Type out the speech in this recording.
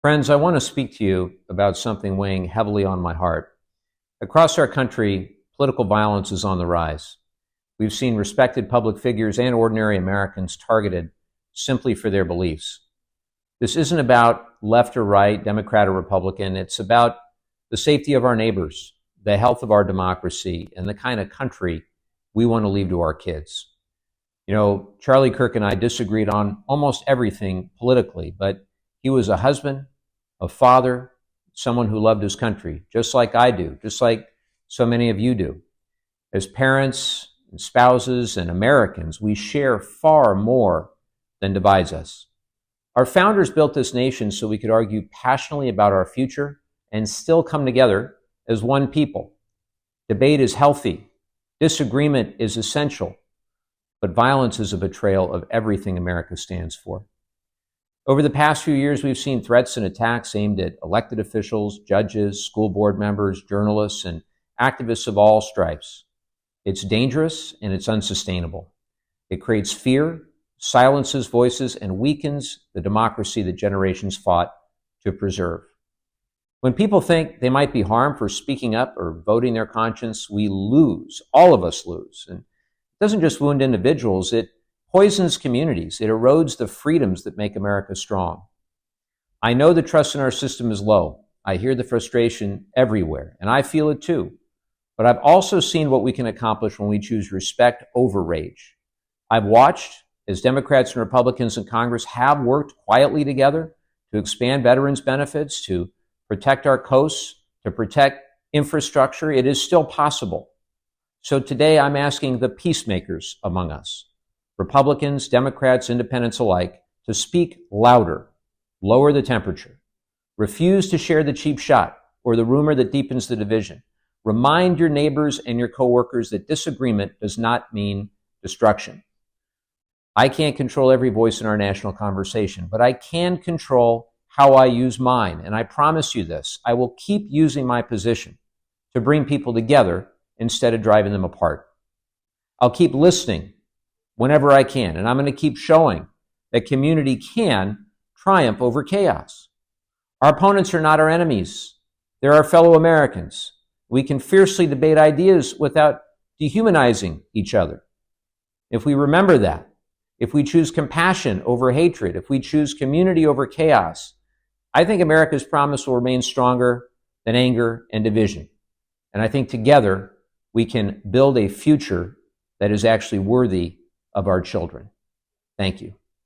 Friends, I want to speak to you about something weighing heavily on my heart. Across our country, political violence is on the rise. We've seen respected public figures and ordinary Americans targeted simply for their beliefs. This isn't about left or right, Democrat or Republican. It's about the safety of our neighbors, the health of our democracy, and the kind of country we want to leave to our kids. You know, Charlie Kirk and I disagreed on almost everything politically, but he was a husband, a father, someone who loved his country, just like I do, just like so many of you do. As parents and spouses and Americans, we share far more than divides us. Our founders built this nation so we could argue passionately about our future and still come together as one people. Debate is healthy. Disagreement is essential. But violence is a betrayal of everything America stands for. Over the past few years, we've seen threats and attacks aimed at elected officials, judges, school board members, journalists, and activists of all stripes. It's dangerous and it's unsustainable. It creates fear, silences voices, and weakens the democracy that generations fought to preserve. When people think they might be harmed for speaking up or voting their conscience, we lose. All of us lose. And it doesn't just wound individuals, it poisons communities. It erodes the freedoms that make America strong. I know the trust in our system is low. I hear the frustration everywhere, and I feel it too. But I've also seen what we can accomplish when we choose respect over rage. I've watched as Democrats and Republicans in Congress have worked quietly together to expand veterans' benefits, to protect our coasts, to protect infrastructure. It is still possible. So today I'm asking the peacemakers among us, Republicans, Democrats, independents alike, to speak louder, lower the temperature, refuse to share the cheap shot or the rumor that deepens the division. Remind your neighbors and your coworkers that disagreement does not mean destruction. I can't control every voice in our national conversation, but I can control how I use mine. And I promise you this, I will keep using my position to bring people together instead of driving them apart. I'll keep listening whenever I can, and I'm going to keep showing that community can triumph over chaos. Our opponents are not our enemies. They're our fellow Americans. We can fiercely debate ideas without dehumanizing each other. If we remember that, if we choose compassion over hatred, if we choose community over chaos, I think America's promise will remain stronger than anger and division. And I think together we can build a future that is actually worthy of our children. Thank you.